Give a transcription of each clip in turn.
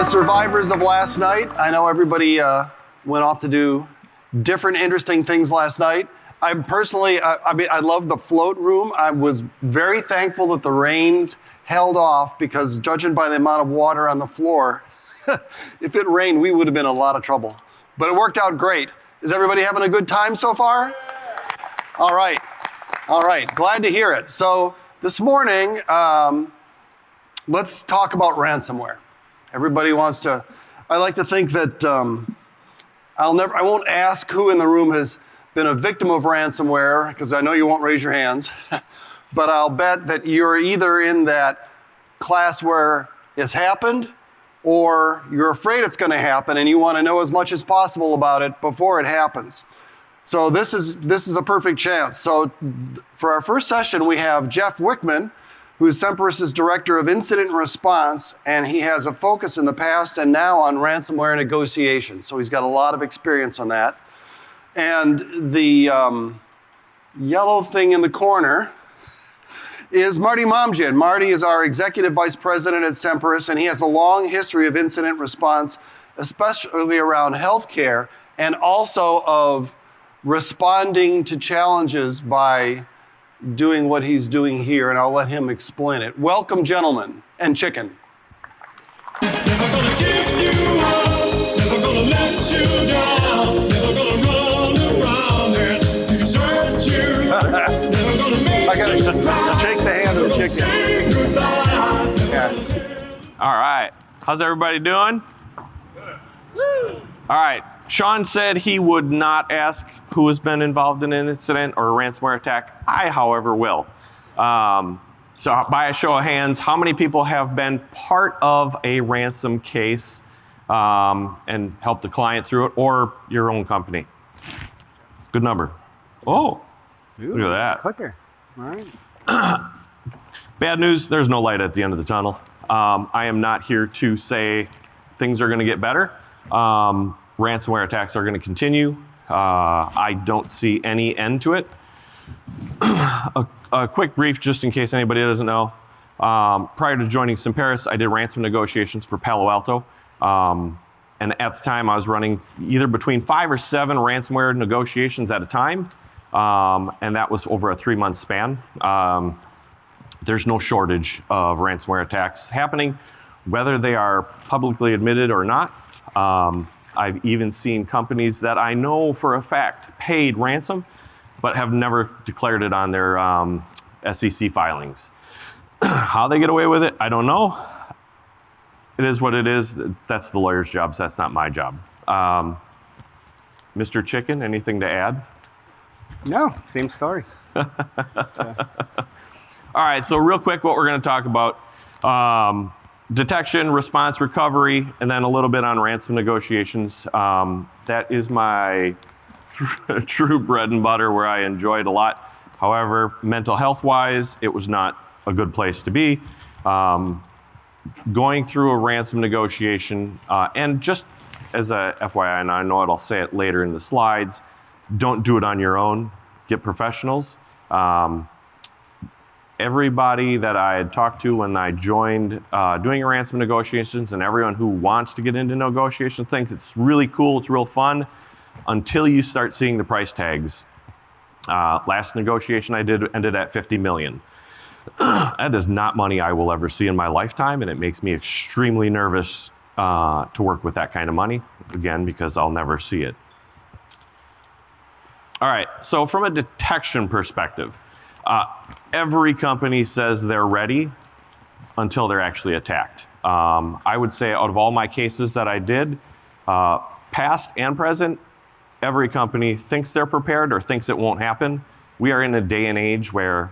survivors of last night. I know everybody went off to do different interesting things last night. I personally, I love the float room. I was very thankful that the rains held off because judging by the amount of water on the floor, if it rained, we would have been in a lot of trouble. But it worked out great. Is everybody having a good time so far? All right. All right. Glad to hear it. So this morning, let's talk about ransomware. Everybody wants to, I like to think that I won't ask who in the room has been a victim of ransomware, because I know you won't raise your hands, but I'll bet that you're either in that class where it's happened, or you're afraid it's gonna happen and you wanna know as much as possible about it before it happens. So this is a perfect chance. So for our first session, we have Jeff Wichman, who's Semperis' Director of Incident Response, and he has a focus in the past and now on ransomware negotiations. So he's got a lot of experience on that. And the yellow thing in the corner is Marty Momdjian. Marty is our Executive Vice President at Semperis, and he has a long history of incident response, especially around healthcare, and also of responding to challenges by doing what he's doing here, and I'll let him explain it. Welcome, gentlemen, and chicken. Never gonna give you up, never gonna let you down, never gonna run around and desert you, never gonna make I gotta shake the hand of the chicken. say goodbye. All right, how's everybody doing? Good. All right, Sean said he would not ask who has been involved in an incident or a ransomware attack. I, however, will. So by a show of hands, how many people have been part of a ransom case and helped a client through it, or your own company? Good number. Oh, look at that. Clicker. All right. Bad news, there's no light at the end of the tunnel. I am not here to say things are gonna get better. Ransomware attacks are going to continue. I don't see any end to it. A quick brief, just in case anybody doesn't know. Prior to joining Semperis, I did ransom negotiations for Palo Alto. And at the time, I was running either between 5 or 7 ransomware negotiations at a time. And that was over a 3-month span. There's no shortage of ransomware attacks happening, whether they are publicly admitted or not. I've even seen companies that I know for a fact paid ransom, but have never declared it on their SEC filings. How they get away with it, I don't know. It is what it is. That's the lawyer's job, so that's not my job. Mr. Chicken, anything to add? No, same story. All right, so real quick, what we're going to talk about. Detection, response, recovery, and then a little bit on ransom negotiations. That is my true bread and butter, where I enjoy it a lot. However, mental health-wise, it was not a good place to be. Going through a ransom negotiation, and just as a FYI, and I know I'll say it later in the slides, don't do it on your own. Get professionals. Everybody that I had talked to when I joined doing ransom negotiations, and everyone who wants to get into negotiation thinks it's really cool, it's real fun, until you start seeing the price tags. Last negotiation I did ended at 50 million. That is not money I will ever see in my lifetime, and it makes me extremely nervous to work with that kind of money, again, because I'll never see it. All right, so from a detection perspective, every company says they're ready until they're actually attacked. I would say out of all my cases that I did, past and present, every company thinks they're prepared or thinks it won't happen. We are in a day and age where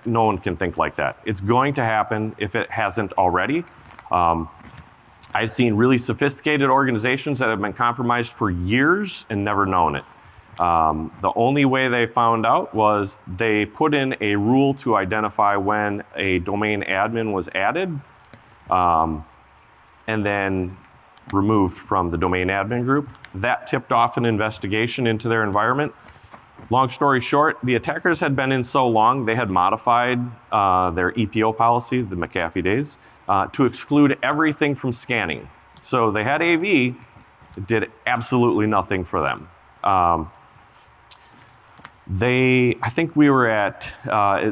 no one can think like that. It's going to happen if it hasn't already. I've seen really sophisticated organizations that have been compromised for years and never known it. The only way they found out was they put in a rule to identify when a domain admin was added, and then removed from the domain admin group. That tipped off an investigation into their environment. Long story short, the attackers had been in so long, they had modified their EPO policy, the McAfee days, to exclude everything from scanning. So they had AV, it did absolutely nothing for them. I think we were at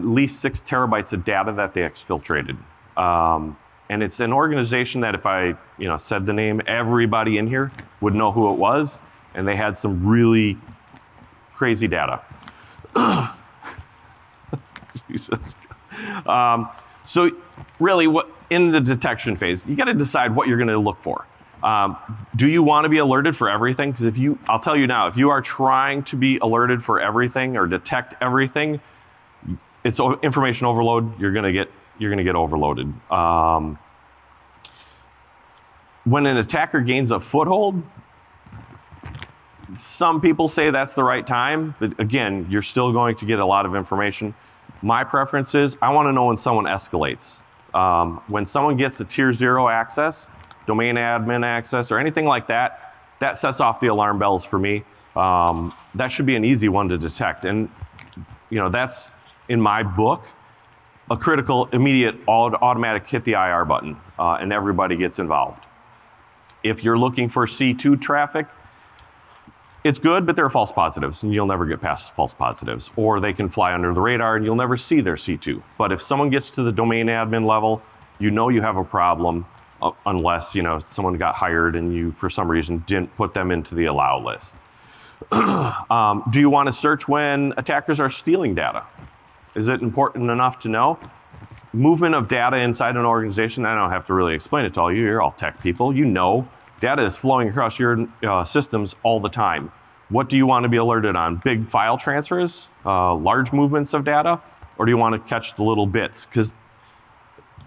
least 6 terabytes of data that they exfiltrated. And it's an organization that if I said the name, everybody in here would know who it was, and they had some really crazy data. Jesus. So really, in the detection phase, you got to decide what you're going to look for. Do you want to be alerted for everything? Because I'll tell you now, if you are trying to be alerted for everything or detect everything, it's information overload. You're going to get overloaded. When an attacker gains a foothold, some people say that's the right time, but again, you're still going to get a lot of information. My preference is I want to know when someone escalates. When someone gets a tier 0 access, domain admin access, or anything like that, that sets off the alarm bells for me. That should be an easy one to detect. And that's, in my book, a critical, immediate, automatic hit the IR button, and everybody gets involved. If you're looking for C2 traffic, it's good, but there are false positives, and you'll never get past false positives. Or they can fly under the radar, and you'll never see their C2. But if someone gets to the domain admin level, you have a problem, unless someone got hired and you, for some reason, didn't put them into the allow list. Do you want to search when attackers are stealing data? Is it important enough to know? Movement of data inside an organization, I don't have to really explain it to all you. You're all tech people. Data is flowing across your systems all the time. What do you want to be alerted on? Big file transfers, large movements of data, or do you want to catch the little bits? Because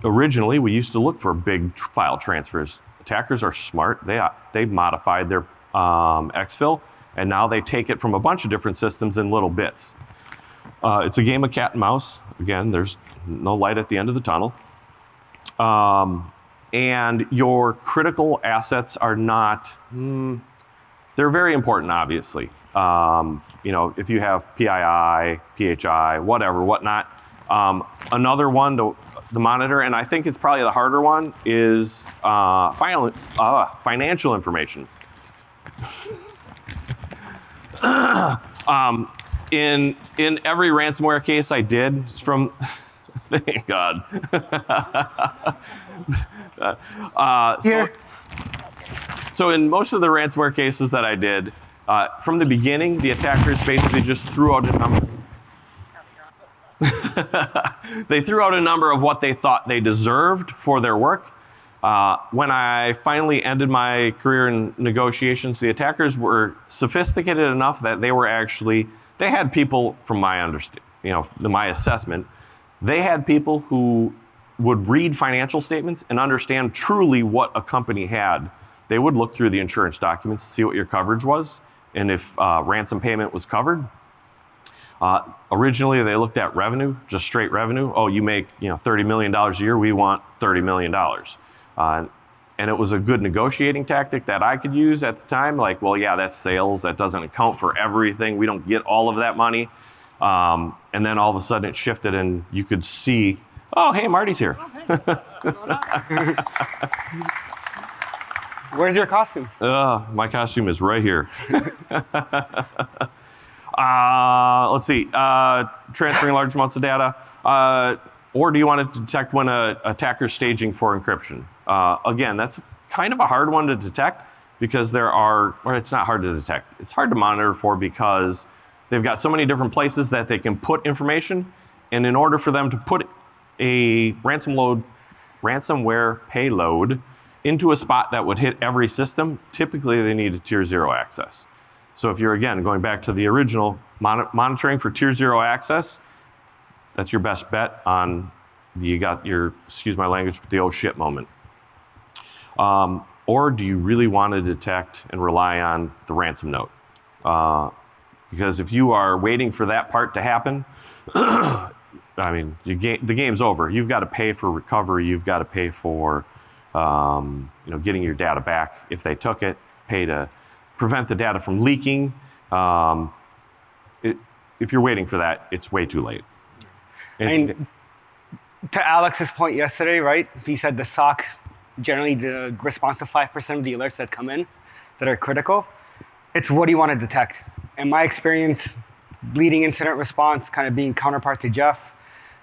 originally we used to look for big file transfers. Attackers are smart. They've modified their exfil, and now they take it from a bunch of different systems in little bits. It's a game of cat and mouse. Again, there's no light at the end of the tunnel. And your critical assets are not, they're very important, obviously. If you have PII, PHI, whatnot. Another one to monitor, and I think it's probably the harder one, is financial information. In every ransomware case I did from, thank God. So in most of the ransomware cases that I did, from the beginning, the attackers basically just threw out a number. They threw out a number of what they thought they deserved for their work. When I finally ended my career in negotiations, the attackers were sophisticated enough that they had people, from my my assessment, they had people who would read financial statements and understand truly what a company had. They would look through the insurance documents to see what your coverage was, and if ransom payment was covered. Originally, they looked at revenue, just straight revenue. Oh, you make $30 million a year. We want $30 million. And it was a good negotiating tactic that I could use at the time. Like, well, yeah, that's sales. That doesn't account for everything. We don't get all of that money. And then all of a sudden it shifted, and you could see, oh, hey, Marty's here. Where's your costume? My costume is right here. Let's see. Transferring large amounts of data. Or do you want to detect when an attacker's staging for encryption? Again, that's kind of a hard one to detect because it's not hard to detect. It's hard to monitor for because they've got so many different places that they can put information. And in order for them to put a ransomware payload into a spot that would hit every system, typically they need a tier 0 access. So if you're, again, going back to the original, monitoring for tier 0 access, that's your best bet on you got your, excuse my language, but the oh shit moment. Or do you really want to detect and rely on the ransom note? Because if you are waiting for that part to happen, I mean, the game's over. You've got to pay for recovery. You've got to pay for getting your data back if they took it, pay to prevent the data from leaking. If you're waiting for that, it's way too late. And to Alex's point yesterday, right? He said the SOC generally the response to 5% of the alerts that come in that are critical. It's what do you want to detect? In my experience, leading incident response, kind of being counterpart to Jeff,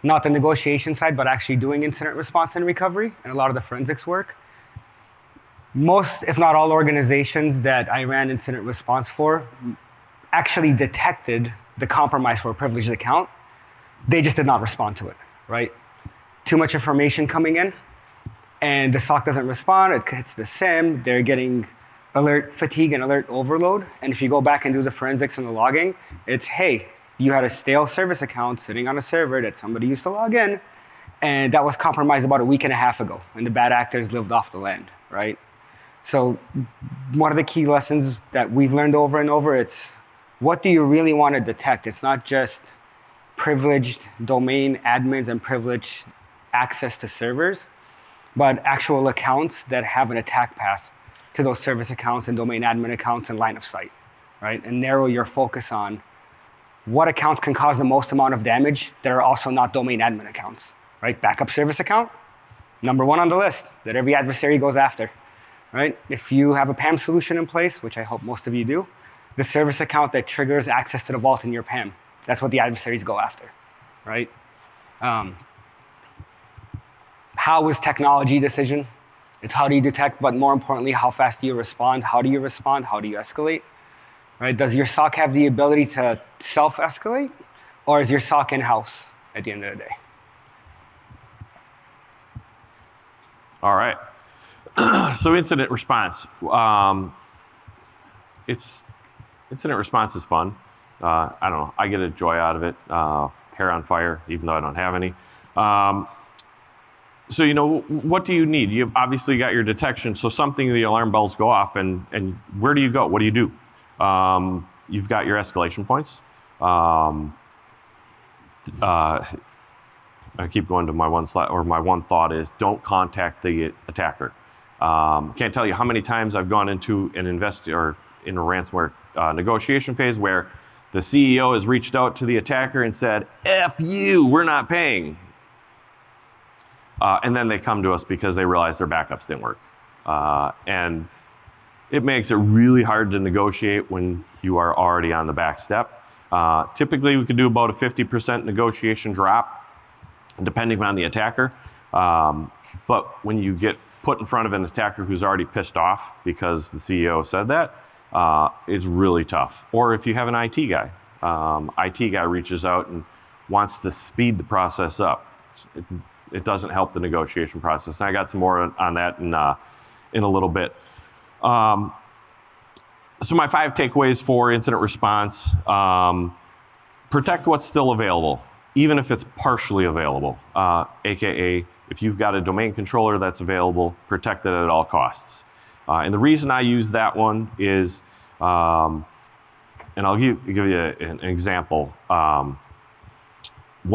not the negotiation side, but actually doing incident response and recovery and a lot of the forensics work. Most, if not all, organizations that I ran incident response for actually detected the compromise for a privileged account. They just did not respond to it, right? Too much information coming in, and the SOC doesn't respond. It hits the SIM. They're getting alert fatigue and alert overload. And if you go back and do the forensics and the logging, it's, hey, you had a stale service account sitting on a server that somebody used to log in, and that was compromised about a week and a half ago, and the bad actors lived off the land, right? So one of the key lessons that we've learned over and over, it's what do you really want to detect? It's not just privileged domain admins and privileged access to servers, but actual accounts that have an attack path to those service accounts and domain admin accounts and line of sight, right? And narrow your focus on what accounts can cause the most amount of damage that are also not domain admin accounts, right? Backup service account, number one on the list that every adversary goes after, right? If you have a PAM solution in place, which I hope most of you do, the service account that triggers access to the vault in your PAM, that's what the adversaries go after, right? How is technology decision? It's how do you detect, but more importantly, how fast do you respond? How do you respond? How do you escalate? Right? Does your SOC have the ability to self-escalate, or is your SOC in-house at the end of the day? All right. So incident response. Incident response is fun. I don't know. I get a joy out of it. Hair on fire, even though I don't have any. So, you know, what do you need? You've obviously got your detection. So something, the alarm bells go off, and where do you go? What do you do? You've got your escalation points. I keep going to my one slide, or my one thought is don't contact the attacker. Can't tell you how many times I've gone into an in a ransomware negotiation phase where the CEO has reached out to the attacker and said, F you, we're not paying. And then they come to us because they realize their backups didn't work. And it makes it really hard to negotiate when you are already on the back step. Typically, we could do about a 50% negotiation drop, depending on the attacker. But when you get put in front of an attacker who's already pissed off because the CEO said that, it's really tough. Or if you have an IT guy, IT guy reaches out and wants to speed the process up. It doesn't help the negotiation process. And I got some more on that in a little bit. So my 5 takeaways for incident response: protect what's still available, even if it's partially available. AKA, if you've got a domain controller that's available, protect it at all costs. And the reason I use that one is, and I'll give you an example. One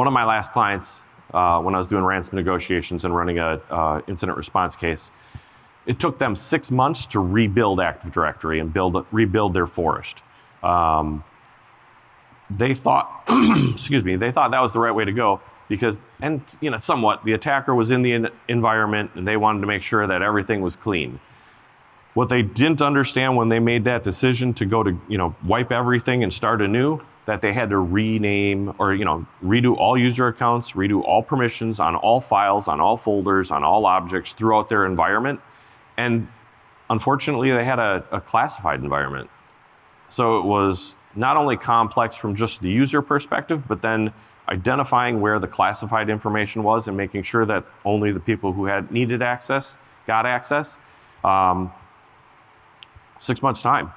of my last clients, when I was doing ransom negotiations and running a incident response case, it took them 6 months to rebuild Active Directory and rebuild their forest. They thought, excuse me, they thought that was the right way to go because, and you know, somewhat, the attacker was in the environment and they wanted to make sure that everything was clean. What they didn't understand when they made that decision to go to, you know, wipe everything and start anew, that they had to rename or, you know, redo all user accounts, redo all permissions on all files, on all folders, on all objects throughout their environment. And unfortunately, they had a classified environment. So it was not only complex from just the user perspective, but then identifying where the classified information was and making sure that only the people who had needed access got access. 6 months time.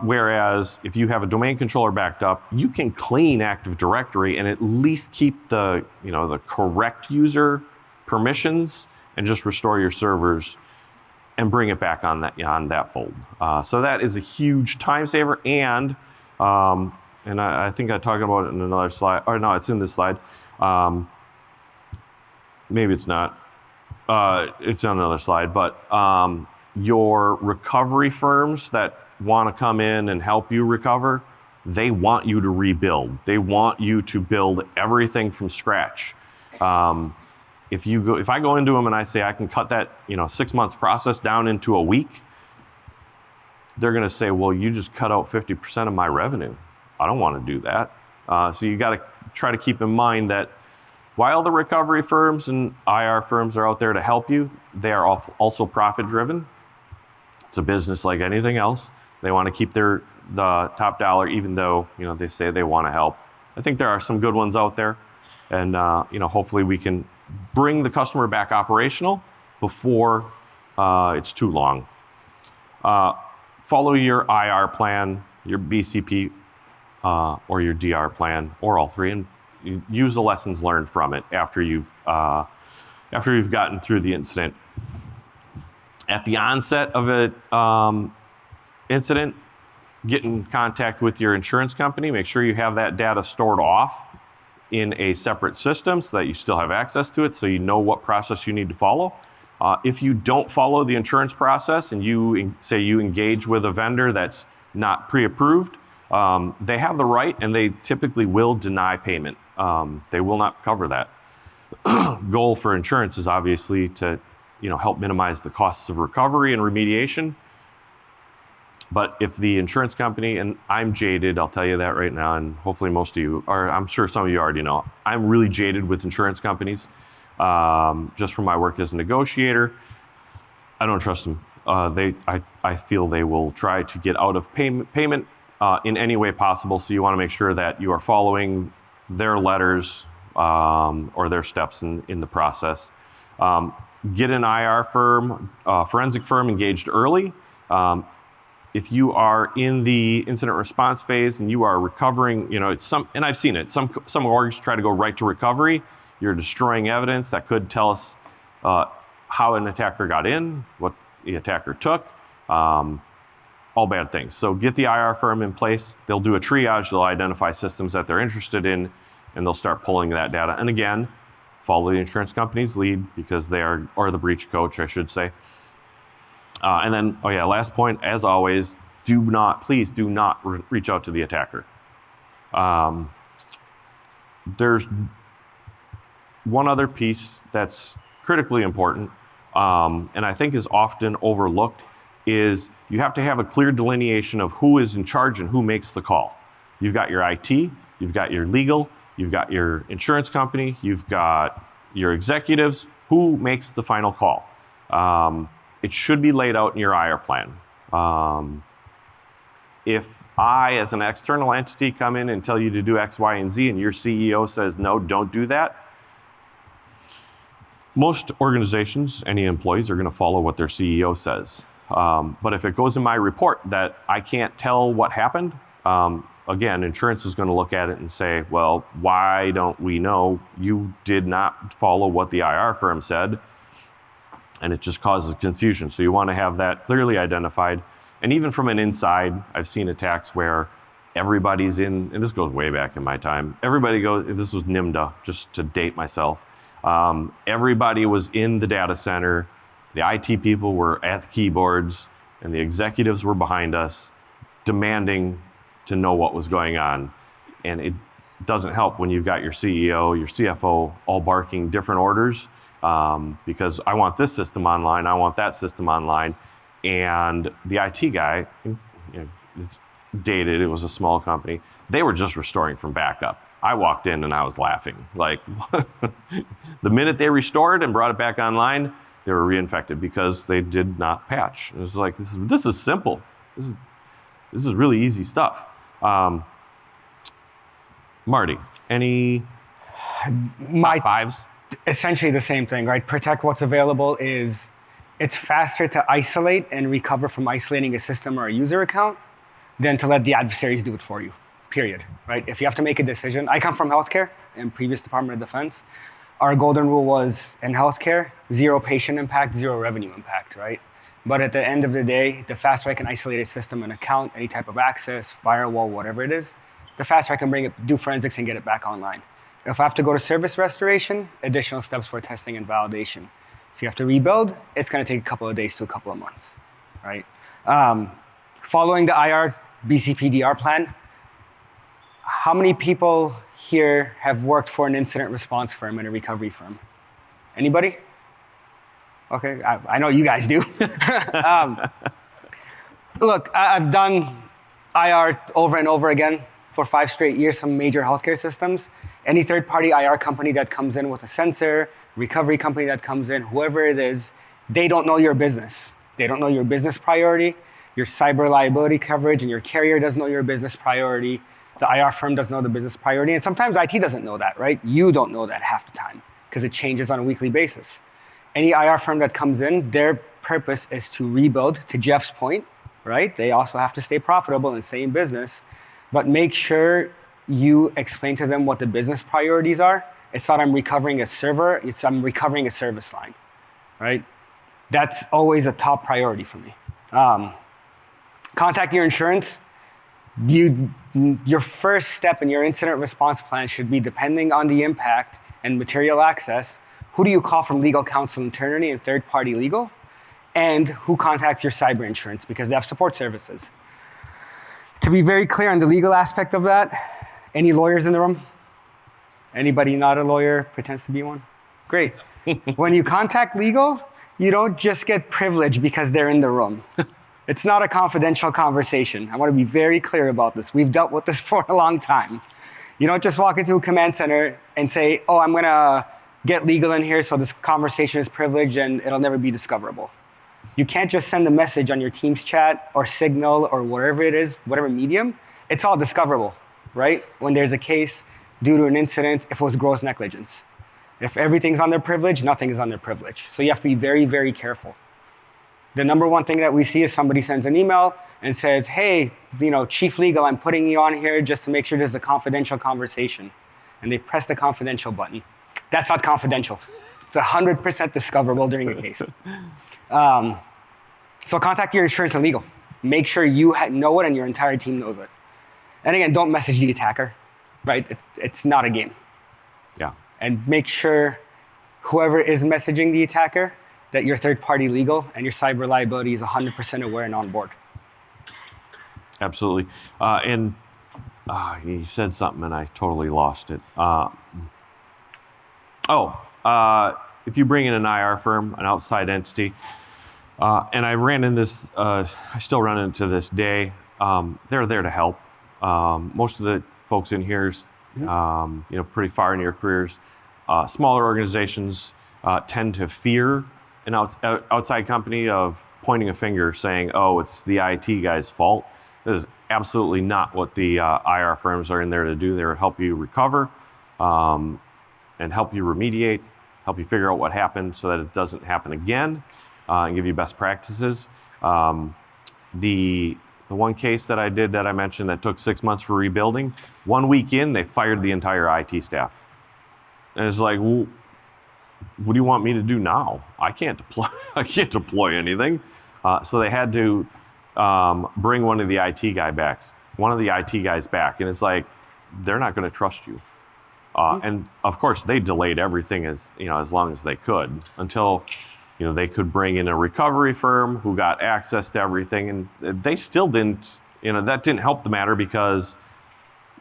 Whereas if you have a domain controller backed up, you can clean Active Directory and at least keep the, you know, the correct user permissions and just restore your servers and bring it back on that fold. So that is a huge time saver, and I think I talked about it in another slide, or no, it's in this slide. Maybe it's not. It's on another slide, but your recovery firms that want to come in and help you recover, they want you to rebuild. They want you to build everything from scratch. If I go into them and I say I can cut that 6 months process down into a week, they're going to say, well, you just cut out 50% of my revenue. I don't want to do that. So you got to try to keep in mind that while the recovery firms and IR firms are out there to help you, they are also profit driven. It's a business like anything else. They want to keep the top dollar, even though they say they want to help. I think there are some good ones out there, and hopefully we can bring the customer back operational before it's too long. Follow your IR plan, your BCP, or your DR plan, or all three, and use the lessons learned from it after you've gotten through the incident. At the onset of an incident, get in contact with your insurance company. Make sure you have that data stored off in a separate system so that you still have access to it, so you know what process you need to follow. If you don't follow the insurance process and you engage with a vendor that's not pre-approved, they have the right, and they typically will deny payment. They will not cover that. Goal for insurance is obviously to help minimize the costs of recovery and remediation. But if the insurance company, and I'm jaded, I'll tell you that right now, and hopefully most of you are, I'm sure some of you already know, I'm really jaded with insurance companies, just from my work as a negotiator. I don't trust them. I feel they will try to get out of payment in any way possible, so you want to make sure that you are following their letters or their steps in the process. Get an IR firm, forensic firm engaged early. If you are in the incident response phase and you are recovering, and I've seen it, some orgs try to go right to recovery. You're destroying evidence that could tell us how an attacker got in, what the attacker took, all bad things. So get the IR firm in place. They'll do a triage. They'll identify systems that they're interested in, and they'll start pulling that data. And again, follow the insurance company's lead, because they are, or the breach coach, I should say. And then, last point, as always, please do not reach out to the attacker. There's one other piece that's critically important, and I think is often overlooked, is you have to have a clear delineation of who is in charge and who makes the call. You've got your IT, you've got your legal, you've got your insurance company, you've got your executives. Who makes the final call? It should be laid out in your IR plan. If I, as an external entity, come in and tell you to do X, Y, and Z, and your CEO says, no, don't do that, most organizations, any employees, are going to follow what their CEO says. But if it goes in my report that I can't tell what happened, again, insurance is going to look at it and say, well, why don't we know? You did not follow what the IR firm said, and it just causes confusion. So you want to have that clearly identified. And even from an inside, I've seen attacks where everybody's in, and this goes way back in my time, this was NIMDA, just to date myself. Everybody was in the data center, the IT people were at the keyboards, and the executives were behind us, demanding to know what was going on. And it doesn't help when you've got your CEO, your CFO, all barking different orders, because I want this system online, I want that system online. And the IT guy, it's dated, it was a small company, they were just restoring from backup. I walked in and I was laughing. Like, the minute they restored and brought it back online, they were reinfected because they did not patch. It was like, this is simple. This is really easy stuff. Marty, any top fives? Essentially the same thing, right? Protect what's available it's faster to isolate and recover from isolating a system or a user account than to let the adversaries do it for you, period, right? If you have to make a decision, I come from healthcare in previous Department of Defense. Our golden rule was, in healthcare, 0 patient impact, 0 revenue impact, right? But at the end of the day, the faster I can isolate a system, an account, any type of access, firewall, whatever it is, the faster I can do forensics and get it back online. If I have to go to service restoration, additional steps for testing and validation. If you have to rebuild, it's going to take a couple of days to a couple of months, right? Following the IR BCPDR plan, how many people here have worked for an incident response firm and a recovery firm? Anybody? Okay, I know you guys do. Look, I've done IR over and over again for 5 straight years, some major healthcare systems. Any third-party IR company that comes in with a sensor, recovery company that comes in, whoever it is, they don't know your business. They don't know your business priority, your cyber liability coverage, and your carrier doesn't know your business priority. The IR firm doesn't know the business priority, and sometimes IT doesn't know that, right? You don't know that half the time because it changes on a weekly basis. Any IR firm that comes in, their purpose is to rebuild, to Jeff's point, right? They also have to stay profitable and stay in business, but make sure you explain to them what the business priorities are. It's not I'm recovering a server, it's I'm recovering a service line, right? That's always a top priority for me. Contact your insurance. Your first step in your incident response plan should be, depending on the impact and material access, who do you call from legal counsel, attorney, and third-party legal? And who contacts your cyber insurance, because they have support services. To be very clear on the legal aspect of that, any lawyers in the room? Anybody not a lawyer pretends to be one? Great. When you contact legal, you don't just get privilege because they're in the room. It's not a confidential conversation. I want to be very clear about this. We've dealt with this for a long time. You don't just walk into a command center and say, oh, I'm going to get legal in here so this conversation is privileged and it'll never be discoverable. You can't just send a message on your Teams chat or Signal or whatever it is, whatever medium. It's all discoverable, right? When there's a case due to an incident, if it was gross negligence. If everything's on their privilege, nothing is on their privilege. So you have to be very, very careful. The number one thing that we see is somebody sends an email and says, hey, Chief Legal, I'm putting you on here just to make sure there's a confidential conversation. And they press the confidential button. That's not confidential. It's 100% discoverable during a case. So contact your insurance and legal. Make sure you know it and your entire team knows it. And again, don't message the attacker, right? It's not a game. Yeah. And make sure whoever is messaging the attacker, that your third-party legal and your cyber liability is 100% aware and on board. Absolutely. You said something and I totally lost it. If you bring in an IR firm, an outside entity, and I ran in this, I still run into this day, they're there to help. Most of the folks in here's, pretty far in your careers. Smaller organizations tend to fear an outside company of pointing a finger saying, oh, it's the IT guy's fault. This is absolutely not what the IR firms are in there to do. They're to help you recover and help you remediate, help you figure out what happened so that it doesn't happen again, and give you best practices. The one case that I did that I mentioned that took 6 months for rebuilding, 1 week in, they fired the entire IT staff. And it's like, well, what do you want me to do now? I can't deploy anything. So they had to bring one of the IT guys back. And it's like, they're not going to trust you. And of course, they delayed everything as long as they could until they could bring in a recovery firm who got access to everything. And they still didn't, that didn't help the matter because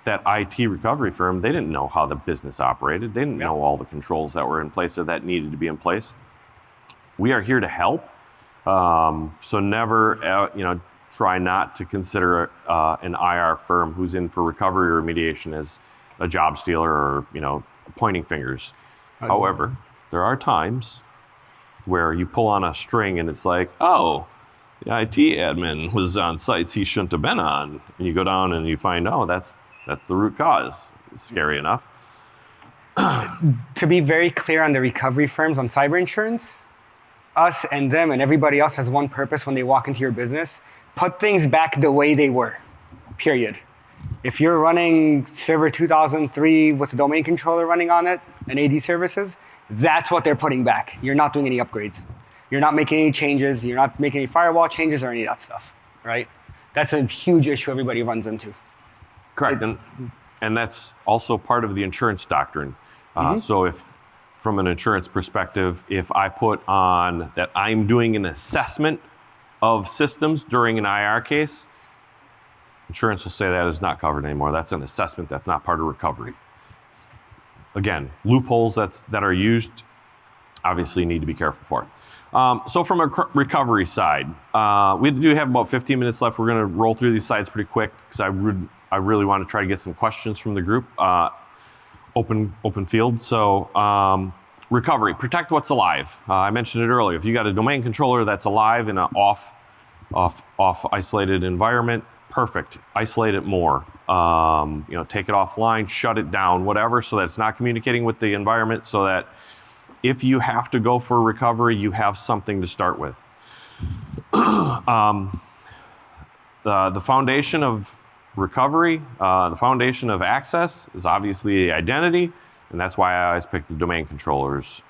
that IT recovery firm, they didn't know how the business operated. They didn't know all the controls that were in place or that needed to be in place. We are here to help. So never, try not to consider an IR firm who's in for recovery or remediation as a job stealer or, pointing fingers. However, there are times where you pull on a string and it's like, oh, the IT admin was on sites he shouldn't have been on. And you go down and you find, oh, that's the root cause. It's scary enough. To be very clear on the recovery firms on cyber insurance, us and them and everybody else has one purpose when they walk into your business: put things back the way they were, period. If you're running server 2003 with a domain controller running on it and AD services, that's what they're putting back. You're not doing any upgrades. You're not making any changes. You're not making any firewall changes or any of that stuff, right? That's a huge issue everybody runs into. Correct, and that's also part of the insurance doctrine. So if, from an insurance perspective, if I put on that I'm doing an assessment of systems during an IR case, insurance will say that is not covered anymore. That's an assessment, that's not part of recovery. Again, loopholes that are used obviously you need to be careful for. So from a recovery side, we do have about 15 minutes left. We're going to roll through these slides pretty quick because I really want to try to get some questions from the group. Open field. So recovery, protect what's alive. I mentioned it earlier. If you got a domain controller that's alive in an off isolated environment, perfect. Isolate it more. Take it offline, shut it down, whatever, so that it's not communicating with the environment, so that if you have to go for recovery, you have something to start with. The foundation of recovery, the foundation of access is obviously identity, and that's why I always pick the domain controllers.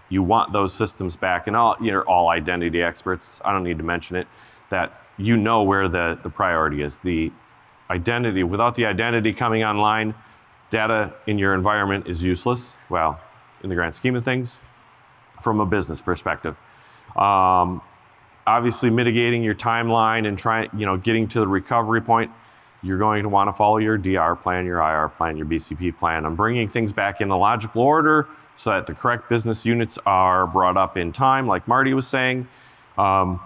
You want those systems back, and you're all identity experts. I don't need to mention it, that you know where the priority is. The identity, without the identity coming online, data in your environment is useless. Well, in the grand scheme of things, from a business perspective. Obviously mitigating your timeline and getting to the recovery point, you're going to want to follow your DR plan, your IR plan, your BCP plan. I'm bringing things back in a logical order so that the correct business units are brought up in time, like Marty was saying. And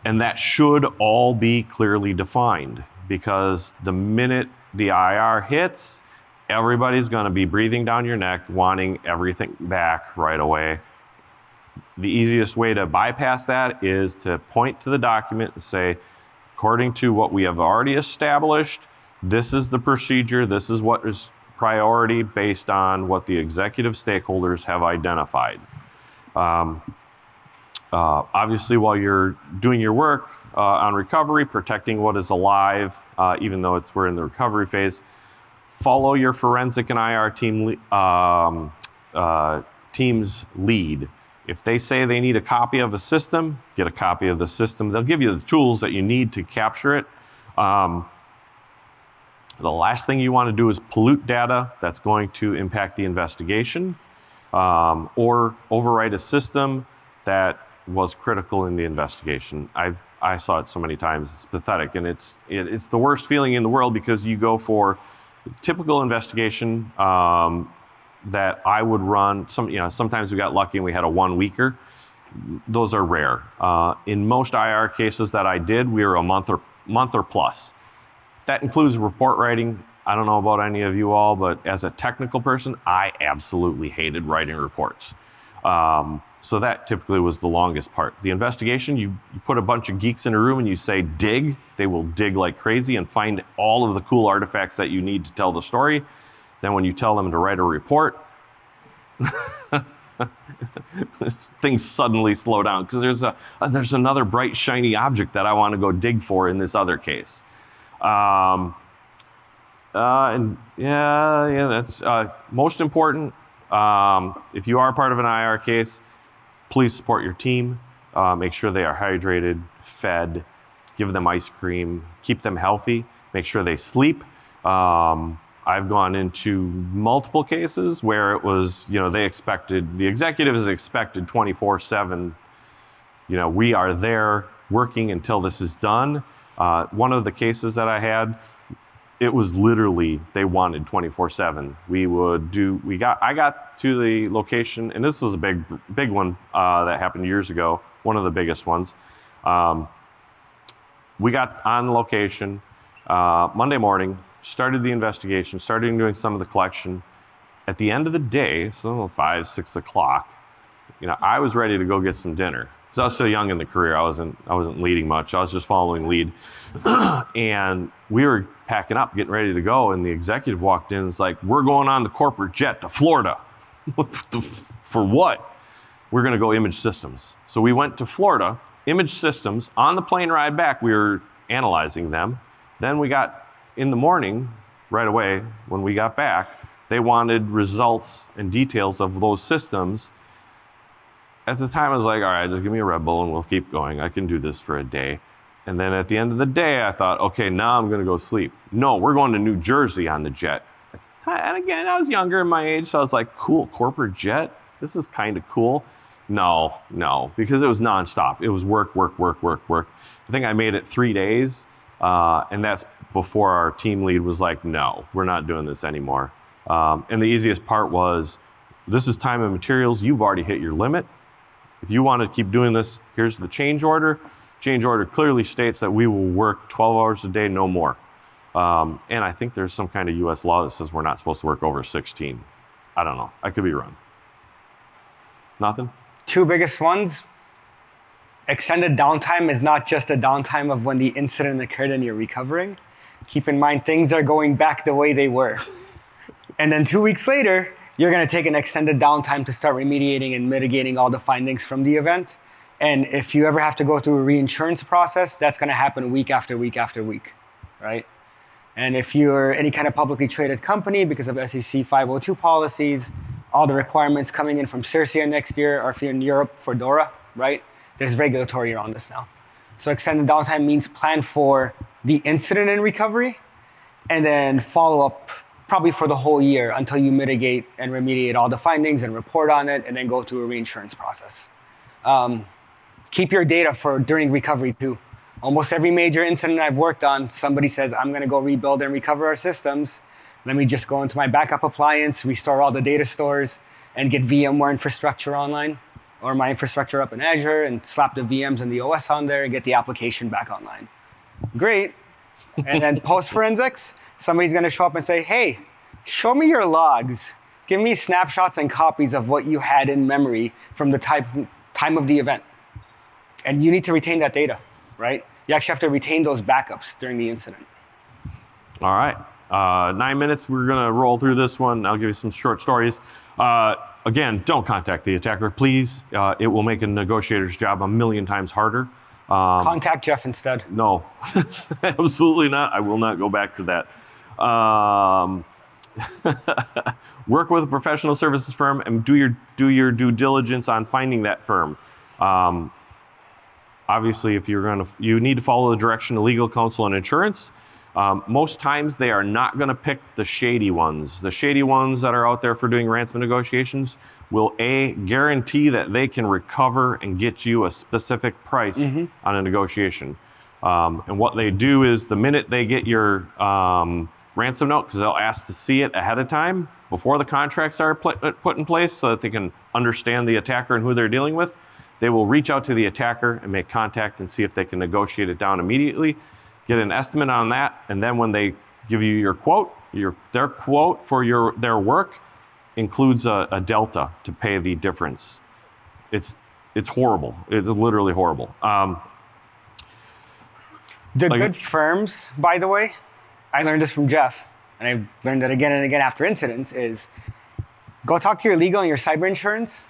that should all be clearly defined, because the minute the IR hits, everybody's going to be breathing down your neck, wanting everything back right away. The easiest way to bypass that is to point to the document and say, according to what we have already established, this is the procedure, this is what is priority based on what the executive stakeholders have identified. Obviously, while you're doing your work on recovery, protecting what is alive, even though we're in the recovery phase, follow your forensic and IR team's lead. If they say they need a copy of a system, get a copy of the system. They'll give you the tools that you need to capture it. The last thing you want to do is pollute data that's going to impact the investigation, or overwrite a system that was critical in the investigation. I saw it so many times. It's pathetic, and it's the worst feeling in the world, because you go for typical investigation that I would run. Sometimes we got lucky and we had a 1 weeker. Those are rare. In most IR cases that I did, we were a month or plus. That includes report writing. I don't know about any of you all, but as a technical person, I absolutely hated writing reports. So that typically was the longest part. The investigation, you put a bunch of geeks in a room and you say, dig. They will dig like crazy and find all of the cool artifacts that you need to tell the story. Then when you tell them to write a report, things suddenly slow down, because there's another bright, shiny object that I want to go dig for in this other case. That's most important. If you are part of an IR case, please support your team. Make sure they are hydrated, fed, give them ice cream, keep them healthy, make sure they sleep. I've gone into multiple cases where it was, the executive is expected 24/7. We are there working until this is done. One of the cases that I had, it was literally, they wanted 24/7. I got to the location, and this was a big one that happened years ago, one of the biggest ones. We got on location Monday morning, started the investigation, started doing some of the collection. At the end of the day, so 5, 6 o'clock, I was ready to go get some dinner. Because I was so young in the career, I wasn't leading much. I was just following lead. And we were packing up, getting ready to go, and the executive walked in and was like, "We're going on the corporate jet to Florida." For what? We're going to go image systems. So we went to Florida, image systems. On the plane ride back, we were analyzing them. Then we got, in the morning, right away, when we got back, they wanted results and details of those systems. At the time, I was like, all right, just give me a Red Bull and we'll keep going. I can do this for a day. And then at the end of the day, I thought, okay, now I'm going to go sleep. No, we're going to New Jersey on the jet. And again, I was younger in my age, so I was like, cool, corporate jet? This is kind of cool. No, because it was nonstop. It was work. I think I made it 3 days, and that's before our team lead was like, no, we're not doing this anymore. And the easiest part was this is time and materials. You've already hit your limit. If you want to keep doing this, here's the change order. Change order clearly states that we will work 12 hours a day, no more. And I think there's some kind of US law that says we're not supposed to work over 16. I don't know. I could be wrong. Nothing? Two biggest ones. Extended downtime is not just a downtime of when the incident occurred and you're recovering. Keep in mind, things are going back the way they were. And then 2 weeks later, you're going to take an extended downtime to start remediating and mitigating all the findings from the event. And if you ever have to go through a reinsurance process, that's going to happen week after week after week, right? And if you're any kind of publicly traded company, because of SEC 502 policies, all the requirements coming in from CERCIA next year, or if you're in Europe for DORA, right? There's regulatory around this now. So extended downtime means plan for the incident and recovery, and then follow up probably for the whole year until you mitigate and remediate all the findings and report on it, and then go through a reinsurance process. Keep your data for during recovery too. Almost every major incident I've worked on, somebody says, I'm going to go rebuild and recover our systems. Let me just go into my backup appliance, restore all the data stores, and get VMware infrastructure online, or my infrastructure up in Azure, and slap the VMs and the OS on there and get the application back online. Great. And then post-forensics, somebody's going to show up and say, hey, show me your logs. Give me snapshots and copies of what you had in memory from the time of the event. And you need to retain that data, right? You actually have to retain those backups during the incident. All right. 9 minutes. We're going to roll through this one. I'll give you some short stories. Again, don't contact the attacker, please. It will make a negotiator's job a million times harder. Contact Jeff instead. No, absolutely not. I will not go back to that. Work with a professional services firm and do your due diligence on finding that firm. Obviously, if you need to follow the direction of legal counsel and insurance. Most times they are not going to pick the shady ones. The shady ones that are out there for doing ransom negotiations will guarantee that they can recover and get you a specific price on a negotiation. And what they do is the minute they get your ransom note, because they'll ask to see it ahead of time before the contracts are put in place so that they can understand the attacker and who they're dealing with, they will reach out to the attacker and make contact and see if they can negotiate it down immediately. Get an estimate on that, and then when they give you your quote, their quote for their work includes a delta to pay the difference. It's horrible. It's literally horrible. Good firms, by the way, I learned this from Jeff, and I've learned it again and again after incidents, is go talk to your legal and your cyber insurance,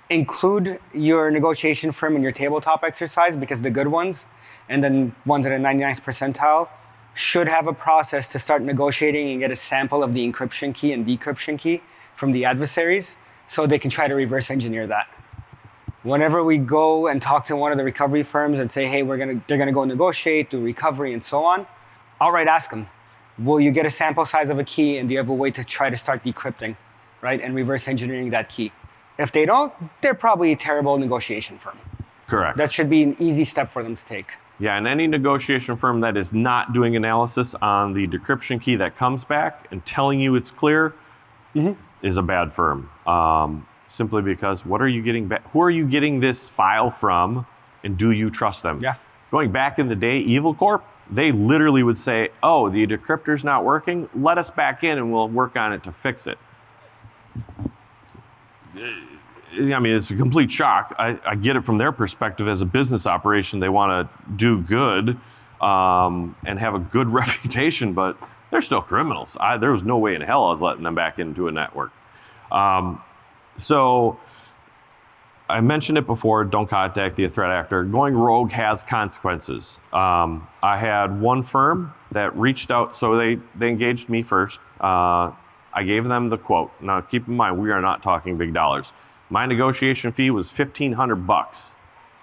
include your negotiation firm in your tabletop exercise, because the good ones, and then ones at a 99th percentile, should have a process to start negotiating and get a sample of the encryption key and decryption key from the adversaries, so they can try to reverse engineer that. Whenever we go and talk to one of the recovery firms and say, hey, they're gonna go negotiate, do recovery, and so on, outright ask them, will you get a sample size of a key, and do you have a way to try to start decrypting, right, and reverse engineering that key? If they don't, they're probably a terrible negotiation firm. Correct. That should be an easy step for them to take. Yeah, and any negotiation firm that is not doing analysis on the decryption key that comes back and telling you it's clear is a bad firm. Simply because what are you getting back? Who are you getting this file from, and do you trust them? Yeah. Going back in the day, Evil Corp, they literally would say, oh, the decryptor's not working, let us back in and we'll work on it to fix it. I mean, it's a complete shock. I get it from their perspective as a business operation. They want to do good and have a good reputation, but they're still criminals. There was no way in hell I was letting them back into a network. So I mentioned it before, don't contact the threat actor. Going rogue has consequences. I had one firm that reached out, so they engaged me first. I gave them the quote. Now keep in mind, we are not talking big dollars. My negotiation fee was $1,500.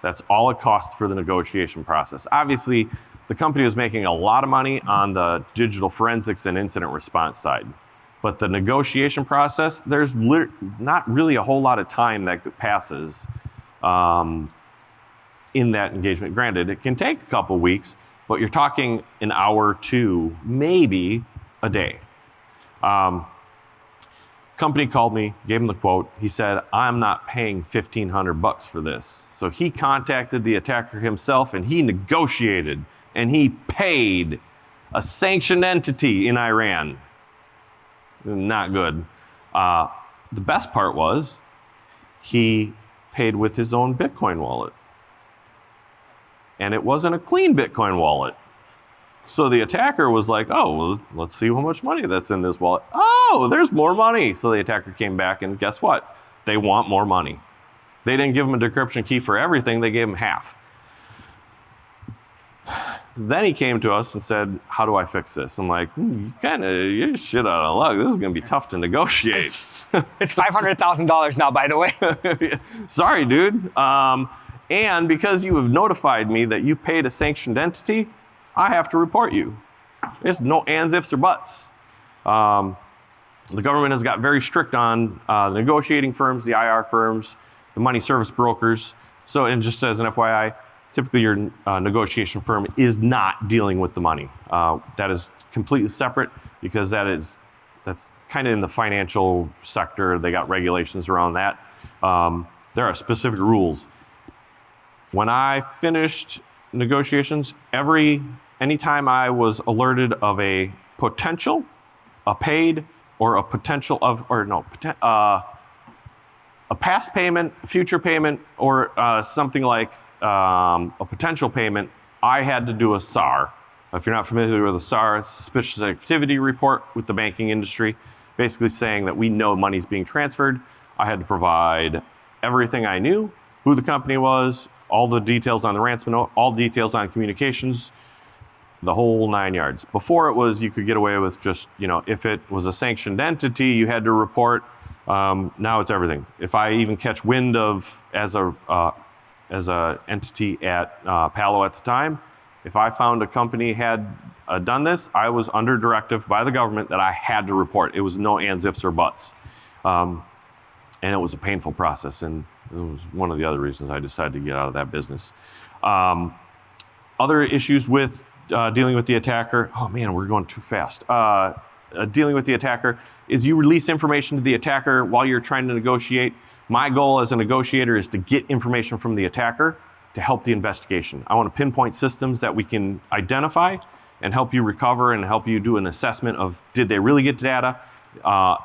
That's all it cost for the negotiation process. Obviously, the company was making a lot of money on the digital forensics and incident response side. But the negotiation process, there's not really a whole lot of time that passes in that engagement. Granted, it can take a couple weeks, but you're talking an hour or two, maybe a day. Company called me, gave him the quote. He said, I'm not paying $1,500 for this. So he contacted the attacker himself and he negotiated and he paid a sanctioned entity in Iran. Not good. The best part was he paid with his own Bitcoin wallet. And it wasn't a clean Bitcoin wallet. So the attacker was like, oh, well, let's see how much money that's in this wallet. Oh, there's more money. So the attacker came back and guess what? They want more money. They didn't give him a decryption key for everything. They gave him half. Then he came to us and said, how do I fix this? I'm like, you're shit out of luck. This is going to be tough to negotiate. It's $500,000 now, by the way. Sorry, dude. And because you have notified me that you paid a sanctioned entity, I have to report you. There's no ands, ifs, or buts. The government has got very strict on the negotiating firms, the IR firms, the money service brokers. So, and just as an FYI, typically your negotiation firm is not dealing with the money. That is completely separate because that's kind of in the financial sector. They got regulations around that. There are specific rules. When I finished negotiations, anytime I was alerted of a potential, a paid, or a potential of, or no, a past payment, future payment, or something like a potential payment, I had to do a SAR. If you're not familiar with a SAR, it's suspicious activity report with the banking industry, basically saying that we know money's being transferred. I had to provide everything I knew, who the company was, all the details on the ransom note, all details on communications, the whole 9 yards. Before it was, you could get away with just, if it was a sanctioned entity, you had to report. Now it's everything. If I even catch wind of, as a entity at Palo at the time, if I found a company had done this, I was under directive by the government that I had to report. It was no ands, ifs, or buts. And it was a painful process. And it was one of the other reasons I decided to get out of that business. Other issues with dealing with the attacker, oh man, we're going too fast. Dealing with the attacker is you release information to the attacker while you're trying to negotiate. My goal as a negotiator is to get information from the attacker to help the investigation. I want to pinpoint systems that we can identify and help you recover and help you do an assessment of, did they really get data?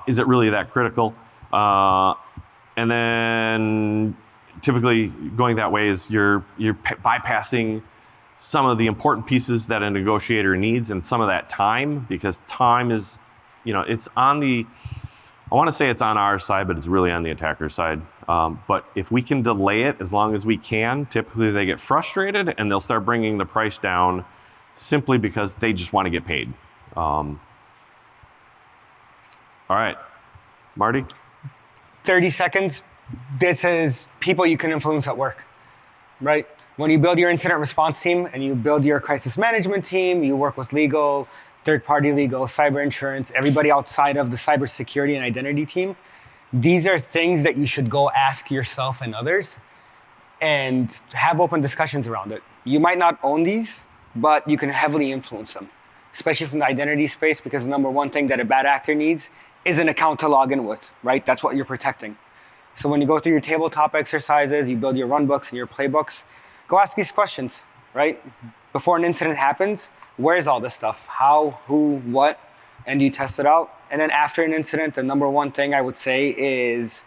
Is it really that critical? And then typically going that way is you're bypassing some of the important pieces that a negotiator needs and some of that time, because time is, it's on I want to say it's on our side, but it's really on the attacker's side. But if we can delay it as long as we can, typically they get frustrated and they'll start bringing the price down simply because they just want to get paid. All right, Marty? 30 seconds. This is people you can influence at work, right? When you build your incident response team and you build your crisis management team, you work with legal, third-party legal, cyber insurance, everybody outside of the cybersecurity and identity team. These are things that you should go ask yourself and others and have open discussions around it. You might not own these, but you can heavily influence them, especially from the identity space, because the number one thing that a bad actor needs is an account to log in with, right? That's what you're protecting. So when you go through your tabletop exercises, you build your run books and your playbooks, go ask these questions, right? Before an incident happens, where's all this stuff? How, who, what, and you test it out. And then after an incident, the number one thing I would say is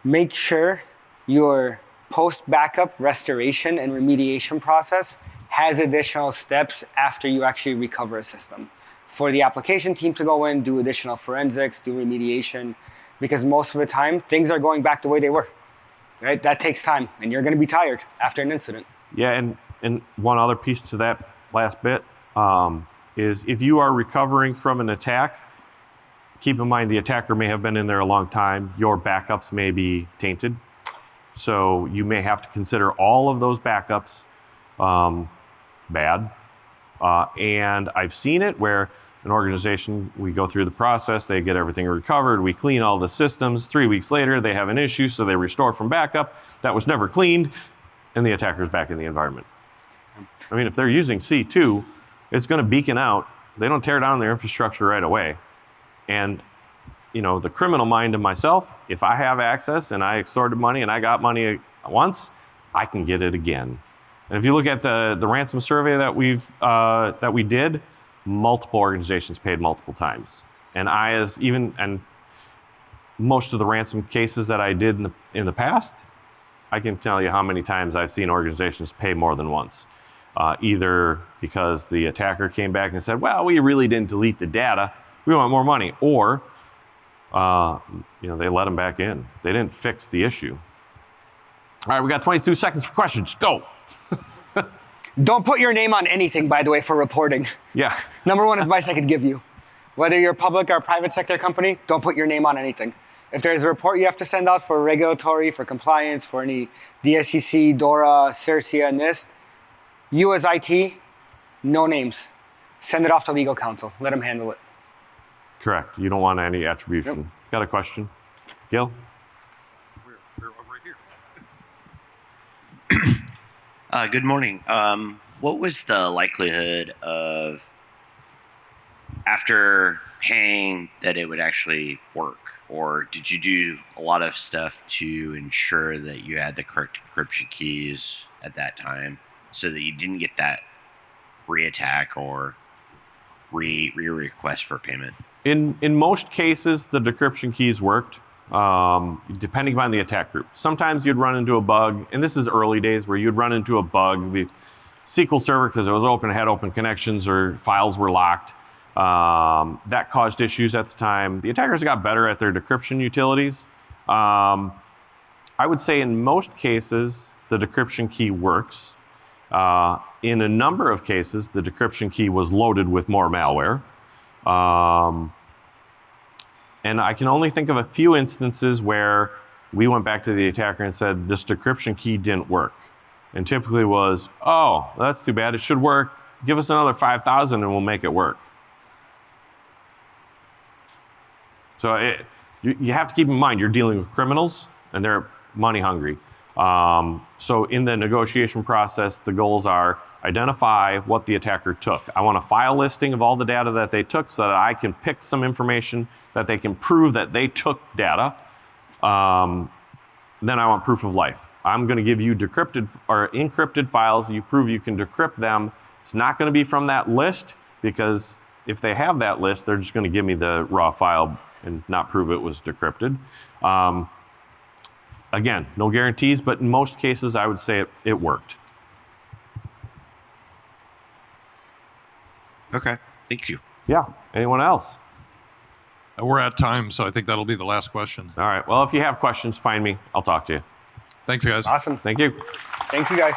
make sure your post-backup restoration and remediation process has additional steps after you actually recover a system. For the application team to go in, do additional forensics, do remediation, because most of the time, things are going back the way they were, right? That takes time, and you're gonna be tired after an incident. Yeah, and one other piece to that last bit is if you are recovering from an attack, keep in mind the attacker may have been in there a long time. Your backups may be tainted. So you may have to consider all of those backups bad. And I've seen it where an organization, we go through the process, they get everything recovered, we clean all the systems. 3 weeks later, they have an issue, so they restore from backup. That was never cleaned, and the attacker's back in the environment. I mean, if they're using C2, it's going to beacon out. They don't tear down their infrastructure right away. And the criminal mind of myself, if I have access and I extorted money and I got money once, I can get it again. And if you look at the ransom survey that we did, multiple organizations paid multiple times. And and most of the ransom cases that I did in the past, I can tell you how many times I've seen organizations pay more than once. Either because the attacker came back and said, well, we really didn't delete the data, we want more money, or they let them back in. They didn't fix the issue. All right, we got 22 seconds for questions. Go. Don't put your name on anything, by the way, for reporting. Yeah. Number one advice I could give you. Whether you're a public or a private sector company, don't put your name on anything. If there's a report you have to send out for regulatory, for compliance, for any DSCC, DORA, CERCIA, and NIST, you as IT, no names. Send it off to legal counsel. Let them handle it. Correct. You don't want any attribution. Yep. Got a question? Gil? We're over here. Good morning. What was the likelihood of, after paying, that it would actually work? Or did you do a lot of stuff to ensure that you had the correct encryption keys at that time so that you didn't get that re-attack or re-request for payment? In most cases, the decryption keys worked, depending upon the attack group. Sometimes you'd run into a bug, and this is early days, where you'd run into a bug with SQL Server because it was open, had open connections, or files were locked. That caused issues at the time. The attackers got better at their decryption utilities. I would say in most cases, the decryption key works. In a number of cases, the decryption key was loaded with more malware. And I can only think of a few instances where we went back to the attacker and said, this decryption key didn't work. And typically was, oh, that's too bad, it should work. Give us another 5,000 and we'll make it work. So you have to keep in mind, you're dealing with criminals and they're money hungry. So in the negotiation process, the goals are identify what the attacker took. I want a file listing of all the data that they took so that I can pick some information that they can prove that they took data. Then I want proof of life. I'm going to give you decrypted or encrypted files. You prove you can decrypt them. It's not going to be from that list, because if they have that list, they're just going to give me the raw file and not prove it was decrypted. Again, no guarantees, but in most cases, I would say it worked. Okay, thank you. Yeah, anyone else? We're at time, so I think that'll be the last question. All right, well, if you have questions, find me. I'll talk to you. Thanks, guys. Awesome. Thank you. Thank you, guys.